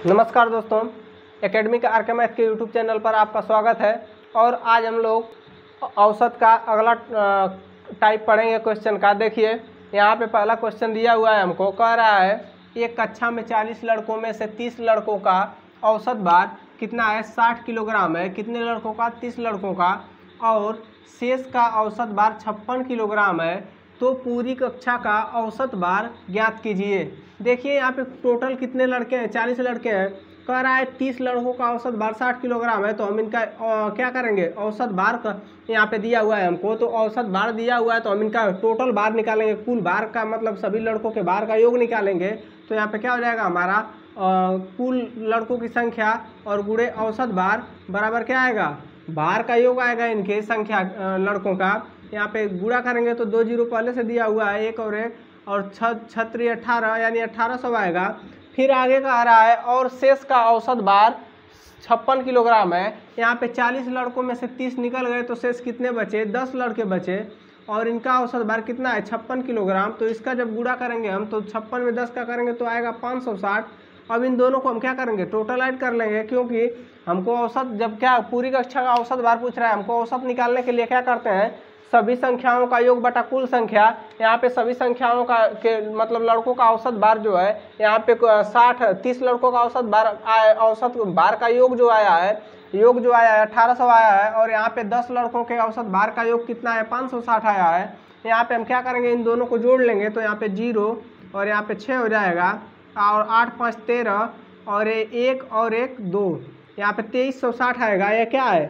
नमस्कार दोस्तों, academic are के मैथ के यूट्यूब चैनल पर आपका स्वागत है। और आज हम लोग औसत का अगला टाइप पढ़ेंगे क्वेश्चन का। देखिए यहाँ पे पहला क्वेश्चन दिया हुआ है, हमको कह रहा है एक कक्षा में 40 लड़कों में से 30 लड़कों का औसत भार कितना है, 60 किलोग्राम है। कितने लड़कों का, 30 लड़कों का। और शेष का औसत भार 56 किलोग्राम है। तो पूरी कक्षा का औसत भार ज्ञात कीजिए। देखिए यहाँ पे टोटल कितने लड़के हैं, 40 लड़के हैं। कह रहा है 30 लड़कों का औसत भार 60 किलोग्राम है। तो हम इनका क्या करेंगे, औसत भार का यहाँ पे दिया हुआ है हमको, तो औसत भार दिया हुआ है तो हम इनका टोटल भार निकालेंगे। कुल भार का मतलब सभी लड़कों के भार का योग निकालेंगे। तो यहाँ पे क्या हो जाएगा हमारा, कुल लड़कों की संख्या और गुणे औसत भार बराबर क्या आएगा, भार का योग आएगा इनके संख्या लड़कों का। यहाँ पे गुणा करेंगे तो 2 जीरो पहले से दिया हुआ है, एक और एक, और 6 18 यानी 1800 आएगा। फिर आगे का आ रहा है और शेष का औसत भार 56 किलोग्राम है। यहाँ पे 40 लड़कों में से 30 निकल गए तो शेष कितने बचे, 10 लड़के बचे। और इनका औसत भार कितना है, 56 किलोग्राम। तो इसका जब गुणा करेंगे हम तो 56 में 10 का करेंगे तो आएगा 560। अब इन दोनों को हम क्या करेंगे, टोटल ऐड कर लेंगे, क्योंकि हमको औसत, जब क्या पूरी कक्षा का औसत भार पूछ रहा है, हमको औसत निकालने के लिए क्या करते हैं, सभी संख्याओं का योग बटा कुल संख्या। यहाँ पे सभी संख्याओं का के मतलब लड़कों का औसत भार जो है, यहाँ पे 30 लड़कों का औसत भार का योग जो आया है, 1800 आया है। और यहाँ पे 10 लड़कों के औसत भार का योग कितना है, 560 आया है। यहाँ पे हम क्या करेंगे, इन दोनों को जोड़ लेंगे तो यहाँ पे 0 और यहाँ पे 6 हो जाएगा, और 8 5 13 और 1 और 1 2, यहाँ पे 2360 आएगा। ये क्या है,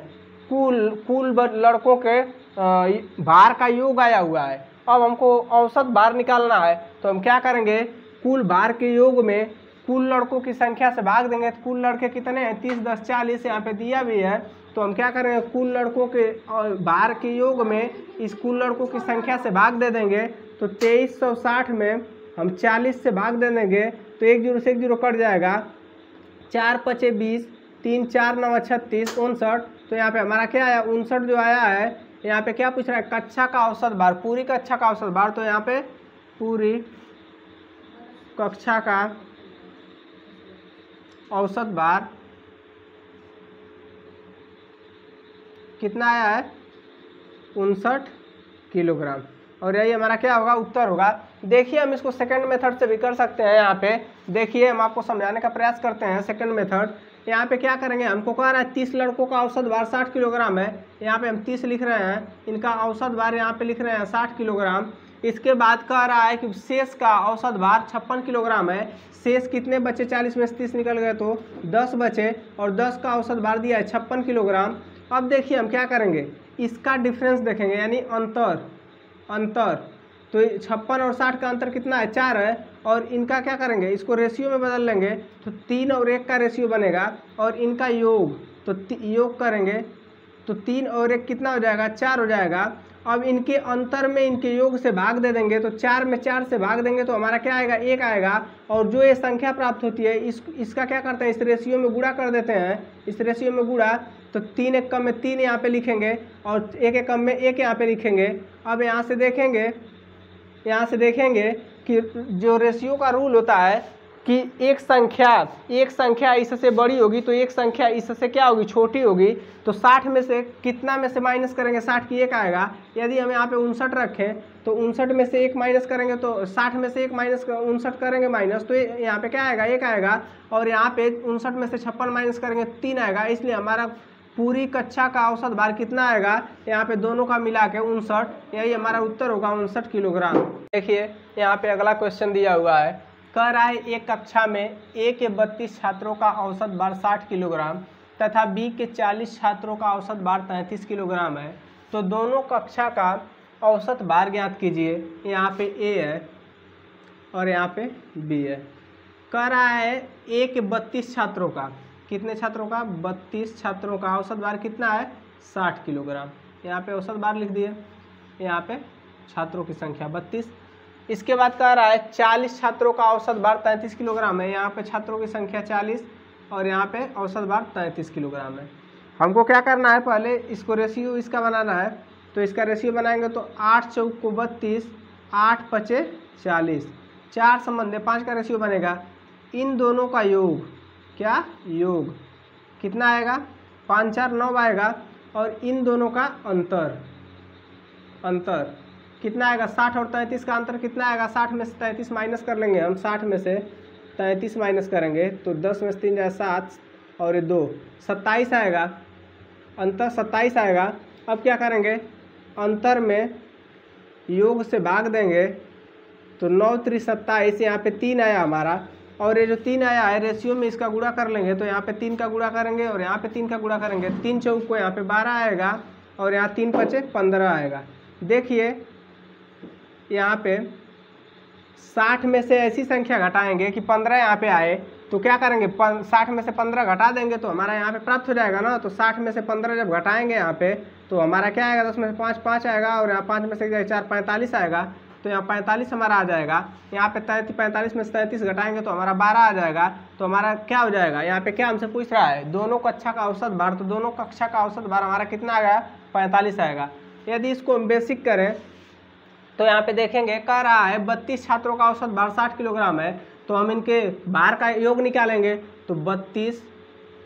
कुल लड़कों के भार का योग आया हुआ है। अब हमको औसत भार निकालना है तो हम क्या करेंगे, कुल भार के योग में कुल लड़कों की संख्या से भाग देंगे। तो कुल लड़के कितने हैं, 30 10 40, यहाँ पे दिया भी है। तो हम क्या करेंगे, कुल लड़कों के भार के योग में इस कुल लड़कों की संख्या से भाग दे देंगे। तो 2360 में हम 40 से भाग दे देंगे तो 1 0 से 1 0 कट जाएगा, 4 5 20, 3 4 9 36 59। तो यहाँ पे हमारा क्या आया, 59 जो आया है। यहाँ पे क्या पूछ रहा है, कक्षा का औसत भार, पूरी कक्षा का औसत भार। तो यहाँ पे पूरी कक्षा का औसत भार कितना आया है, 59 किलोग्राम। और यही हमारा क्या होगा, उत्तर होगा। देखिए हम इसको सेकंड मेथड से भी कर सकते हैं। यहाँ पे देखिए हम आपको समझाने का प्रयास करते हैं सेकंड मेथड। यहाँ पे क्या करेंगे, हमको कह रहा है 30 लड़कों का औसत भार 60 किलोग्राम है। यहाँ पे हम 30 लिख रहे हैं, इनका औसत भार यहाँ पे लिख रहे हैं 60 किलोग्राम। इसके बाद कह रहा है कि शेष का औसत भार 56 किलोग्राम है। शेष कितने बचे, 40 में से 30 निकल गए तो 10 बचे, और 10 का औसत भार दिया है 56 किलोग्राम। अब देखिए हम क्या करेंगे, इसका डिफरेंस देखेंगे, यानी अंतर। तो 56 और 60 का अंतर कितना है, 4 है। और इनका क्या करेंगे, इसको रेशियो में बदल लेंगे तो 3 और 1 का रेशियो बनेगा। और इनका योग, तो योग करेंगे तो 3 और 1 कितना हो जाएगा, 4 हो जाएगा। अब इनके अंतर में इनके योग से भाग दे देंगे तो 4 में 4 से भाग देंगे तो हमारा क्या आएगा, 1 आएगा। और जो ये संख्या प्राप्त होती है इसका क्या करते हैं, इस रेशियो में गुणा कर देते हैं। इस रेशियो में गुणा तो 3 1 कम में 3 यहाँ पे लिखेंगे, और 1 1 कम में 1 यहाँ पे लिखेंगे। अब यहाँ से देखेंगे कि जो रेशियो का रूल होता है कि एक संख्या इससे बड़ी होगी तो एक संख्या इससे क्या होगी, छोटी होगी। तो 60 में से कितना में से माइनस करेंगे, 60 की 1 आएगा। यदि हम यहाँ पे 59 रखें तो 59 में से 1 माइनस करेंगे तो 60 में से 1 माइनस 59 करेंगे माइनस, तो यहाँ पे क्या आएगा, 1 आएगा। और यहाँ पे 59 में से 56 माइनस करेंगे 3 आएगा। इसलिए हमारा पूरी कक्षा का औसत भार कितना आएगा, यहाँ पे दोनों का मिला के 59। यही हमारा उत्तर होगा, 59 किलोग्राम। देखिए यहाँ पे अगला क्वेश्चन दिया हुआ है, कह रहा है एक कक्षा में ए के 32 छात्रों का औसत भार 60 किलोग्राम तथा बी के 40 छात्रों का औसत भार 33 किलोग्राम है। तो दोनों कक्षा का औसत भार ज्ञात कीजिए। यहाँ पे ए है और यहाँ पे बी है। कह रहा है ए के 32 छात्रों का, कितने छात्रों का, 32 छात्रों का औसत भार कितना है, 60 किलोग्राम। यहाँ पे औसत भार लिख दिए, यहाँ पे छात्रों की संख्या 32। इसके बाद कह रहा है 40 छात्रों का औसत भार 33 किलोग्राम है। यहाँ पे छात्रों की संख्या 40 और यहाँ पे औसत भार 33 किलोग्राम है। हमको क्या करना है, पहले इसको रेशियो इसका बनाना है। तो इसका रेशियो बनाएंगे तो 8 चौक को 32, 8 पचे 40, 4 संबंध 5 का रेशियो बनेगा। इन दोनों का योग क्या योग, कितना आएगा 5 4 9 आएगा। और इन दोनों का अंतर कितना आएगा 60 और 33 का अंतर कितना आएगा। 60 में से 33 माइनस कर लेंगे हम, 60 में से 33 माइनस करेंगे तो 10 में से 3 जाए 7 और 2 27 आएगा, अंतर 27 आएगा। अब क्या करेंगे, अंतर में योग से भाग देंगे तो 9 3 27, यहाँ पे 3 आया हमारा, और ये जो 3 आया है रेशियो में इसका गुणा कर लेंगे तो यहाँ पे 3 का गुणा करेंगे और यहाँ पे 3 का गुणा करेंगे, 3 चौक को यहाँ पे 12 आएगा और यहाँ 3 पचे 15 आएगा। देखिए यहाँ पे 60 में से ऐसी संख्या घटाएंगे कि 15 यहाँ पे आए तो क्या करेंगे 60 में से 15 घटा देंगे तो हमारा यहाँ पे प्राप्त हो जाएगा ना। तो 60 में से 15 जब घटाएंगे यहाँ पे तो हमारा क्या आएगा, 10 में से 5 5 आएगा और यहाँ 5 में से 4 45 आएगा। तो यहाँ 45 हमारा आ जाएगा। यहाँ पे 45 में से 33 घटाएंगे तो हमारा 12 आ जाएगा। तो हमारा क्या हो जाएगा, यहाँ पे क्या हमसे पूछ रहा है, दोनों कक्षा का औसत भार। तो दोनों कक्षा का औसत भार हमारा कितना आ गया 45 आएगा। यदि इसको हम बेसिक करें तो यहाँ पे देखेंगे कह रहा है 32 छात्रों का औसत भार 60 किलोग्राम है। तो हम इनके भार का योग निकालेंगे तो 32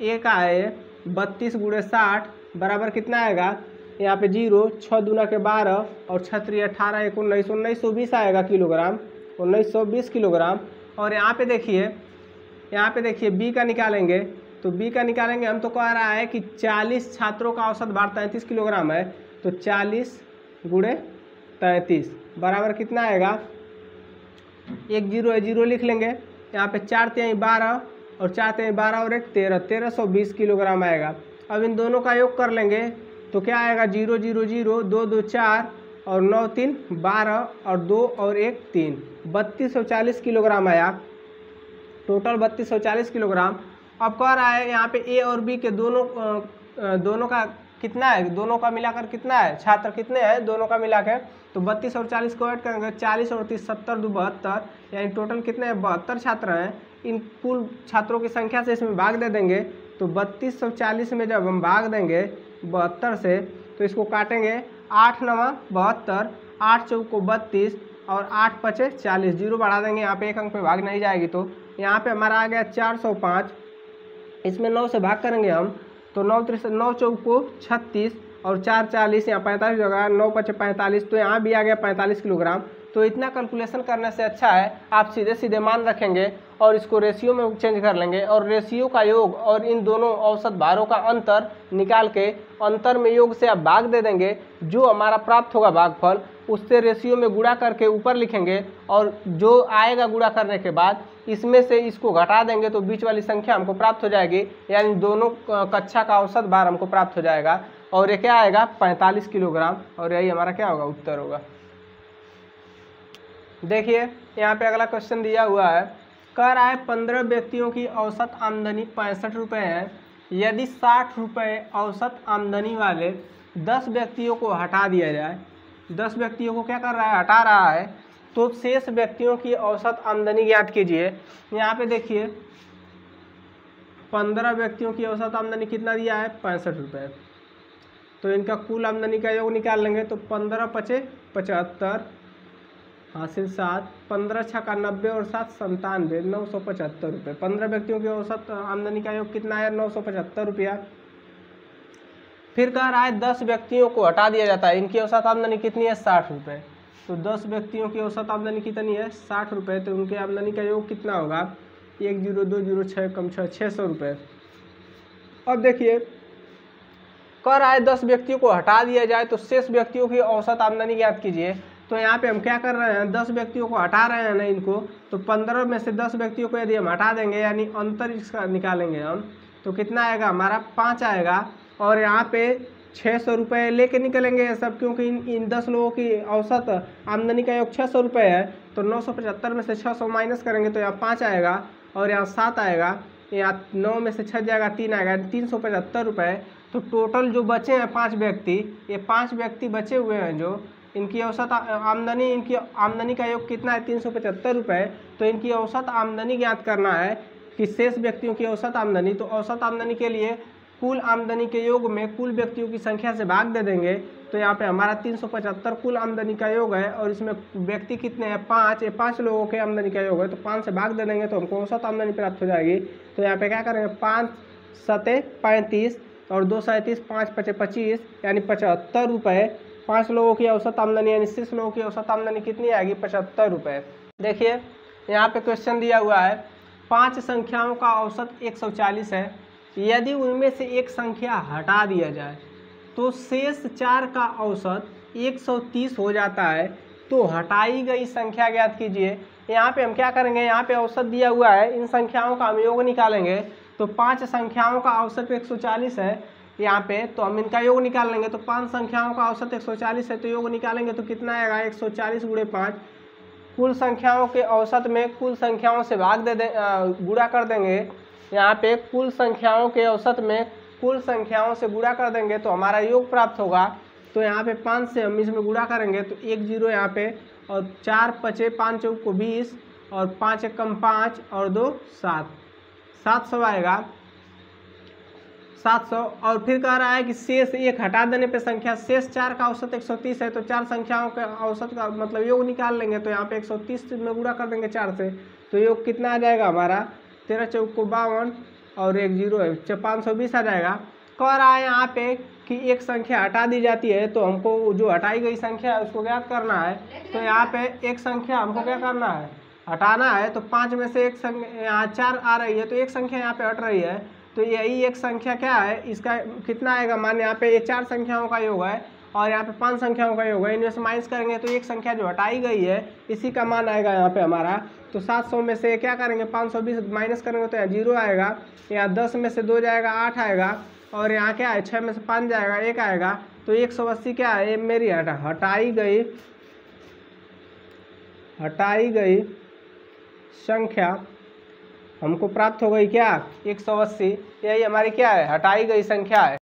एक आए 32 गुणे 60 बराबर कितना आएगा, यहाँ पे 0 6 दूना के 12 और 6 3 18 1 19 1920 आएगा किलोग्राम, 1920 किलोग्राम। और यहाँ पे देखिए बी का निकालेंगे तो बी का निकालेंगे हम तो कह रहा है कि 40 छात्रों का औसत भार 33 किलोग्राम है। तो 40 गुणे 33 बराबर कितना आएगा, 1 0 है 0 लिख लेंगे, यहाँ पे 4 3 12 और 4 3 12 और 1 13 1320 किलोग्राम आएगा। अब इन दोनों का योग कर लेंगे तो क्या आएगा 0 0 0 2 2 4 और 9 3 12 और 2 और 1 3 3240 किलोग्राम आया, टोटल 3240 किलोग्राम। अब कह रहा है यहाँ पे ए और बी के दोनों का कितना है, दोनों का मिलाकर कितना है, छात्र कितने हैं दोनों का मिलाकर। तो 32 और 40 को ऐड करेंगे, 40 और 30 70 2 72, यानी टोटल कितने हैं 72 छात्र हैं। इन कुल छात्रों की संख्या से इसमें भाग दे देंगे तो 32 और 40 में जब हम भाग देंगे 72 से तो इसको काटेंगे 8 9 72, 8 चौक को 32 और 8 पचे 40, 0 बढ़ा देंगे, यहाँ पे एक अंक पे भाग नहीं जाएगी। तो यहाँ पे हमारा आ गया 405, इसमें 9 से भाग करेंगे हम तो 9 चौक को 36 और 4 40, यहाँ 45 होगा, 9 पचे 45, तो यहाँ भी आ गया 45 किलोग्राम। तो इतना कैलकुलेशन करने से अच्छा है आप सीधे सीधे मान रखेंगे और इसको रेशियो में चेंज कर लेंगे और रेशियो का योग और इन दोनों औसत भारों का अंतर निकाल के अंतर में योग से आप भाग दे देंगे, जो हमारा प्राप्त होगा भागफल उससे रेशियो में गुणा करके ऊपर लिखेंगे और जो आएगा गुणा करने के बाद इसमें से इसको घटा देंगे तो बीच वाली संख्या हमको प्राप्त हो जाएगी, यानी दोनों कक्षा का औसत भार हमको प्राप्त हो जाएगा और ये क्या आएगा 45 किलोग्राम और यही हमारा क्या होगा उत्तर होगा। देखिए यहाँ पे अगला क्वेश्चन दिया हुआ है, कह रहा है 15 व्यक्तियों की औसत आमदनी 65 रुपये है। यदि 60 रुपये औसत आमदनी वाले 10 व्यक्तियों को हटा दिया जाए, 10 व्यक्तियों को क्या कर रहा है हटा रहा है, तो शेष व्यक्तियों की औसत आमदनी ज्ञात कीजिए। यहाँ पे देखिए 15 व्यक्तियों की औसत आमदनी कितना दिया है 65 रुपये। तो इनका कुल आमदनी का योग निकाल लेंगे तो 15 पचे 75 हासिल 7, 15 छक्का 90 और 7 97 975 रुपये। 15 व्यक्तियों की औसत आमदनी का योग कितना है 975 रुपया। फिर कह रहा है 10 व्यक्तियों को हटा दिया जाता है, इनकी औसत आमदनी कितनी है 60 रुपये। तो 10 व्यक्तियों की औसत आमदनी कितनी है 60 रुपये, तो उनके आमदनी का योग कितना होगा 1 0 2 0 6 कम 6 600 रुपये। अब देखिए कह रहा है 10 व्यक्तियों को हटा दिया जाए तो शेष व्यक्तियों की औसत आमदनी ज्ञात कीजिए। तो यहाँ पे हम क्या कर रहे हैं 10 व्यक्तियों को हटा रहे हैं ना इनको, तो 15 में से 10 व्यक्तियों को यदि हम हटा देंगे यानी अंतर इसका निकालेंगे हम तो कितना आएगा हमारा 5 आएगा। और यहाँ पे 600 रुपये लेके निकलेंगे सब, क्योंकि इन 10 लोगों की औसत आमदनी का योग 600 रुपये है। तो 975 में से 600 माइनस करेंगे तो यहाँ 5 आएगा और यहाँ 7 आएगा, यहाँ 9 में से 6 जाएगा 3 आएगा, 375 रुपये। तो टोटल जो बचे हैं 5 व्यक्ति, ये 5 व्यक्ति बचे हुए हैं जो इनकी औसत आमदनी, इनकी आमदनी का योग कितना है 375 रुपये। तो इनकी औसत आमदनी ज्ञात करना है कि शेष व्यक्तियों की औसत आमदनी। तो औसत आमदनी के लिए कुल आमदनी के योग में कुल व्यक्तियों की संख्या से भाग दे देंगे तो यहाँ पे हमारा 375 कुल आमदनी का योग है, और इसमें व्यक्ति कितने हैं 5, ये 5 लोगों के आमदनी का योग है, तो 5 से भाग दे देंगे तो हमको औसत आमदनी प्राप्त हो जाएगी। तो यहाँ पे क्या करेंगे 5 सते 35 और 2 37 5 पचे 25 यानी 75 रुपये। 5 लोगों की औसत आमदनी यानी 30 लोगों की औसत आमदनी कितनी आएगी 75 रुपये। देखिए यहाँ पे क्वेश्चन दिया हुआ है 5 संख्याओं का औसत 140 है, यदि उनमें से एक संख्या हटा दिया जाए तो शेष 4 का औसत 130 हो जाता है, तो हटाई गई संख्या ज्ञात कीजिए। यहाँ पे हम क्या करेंगे, यहाँ पे औसत दिया हुआ है, इन संख्याओं का हम योग निकालेंगे। तो 5 संख्याओं का औसत 140 है यहाँ पे, तो हम इनका योग निकाल लेंगे। तो 5 संख्याओं का औसत 140 है, तो योग निकालेंगे तो कितना आएगा 140 गुणे 5। कुल संख्याओं के औसत में कुल संख्याओं से भाग दे गुणा कर देंगे। यहाँ पे कुल संख्याओं के औसत में कुल संख्याओं से गुणा कर देंगे तो हमारा योग प्राप्त होगा। तो यहाँ पे 5 से हम इसमें गुणा करेंगे तो 1 0 यहाँ पे, और 4 पचे 5 चौक को 20 और 5 एकम 5 और 2 7, 700 आएगा 700। और फिर कह रहा है कि शेष 1 हटा देने पे संख्या, शेष 4 का औसत 130 है, तो 4 संख्याओं के औसत का मतलब योग निकाल लेंगे। तो यहाँ पे 130 में गुणा कर देंगे 4 से, तो योग कितना आ जाएगा हमारा 13 चौक को 52 और 1 0 है 520 आ जाएगा। कह रहा है यहाँ पे कि एक संख्या हटा दी जाती है, तो हमको जो हटाई गई संख्या है उसको ज्ञात करना है। तो यहाँ पे एक संख्या हमको क्या करना है हटाना है, तो 5 में से एक संख्या यहाँ 4 आ रही है, तो एक संख्या यहाँ पे हट रही है, तो यही एक संख्या क्या है इसका कितना आएगा मान, यहाँ पे ये 4 संख्याओं का योग है और यहाँ पे 5 संख्याओं का योग है, इनमें से माइनस करेंगे तो एक संख्या जो हटाई गई है इसी का मान आएगा यहाँ पे हमारा। तो 700 में से क्या करेंगे 520 माइनस करेंगे तो यहाँ 0 आएगा, यहाँ 10 में से 2 जाएगा 8 आएगा, और यहाँ क्या है 6 में से 5 जाएगा 1 आएगा, तो 180 क्या है ये मेरी हटाई गई संख्या हमको प्राप्त हो गई क्या 180। यही हमारी क्या है हटाई गई संख्या है।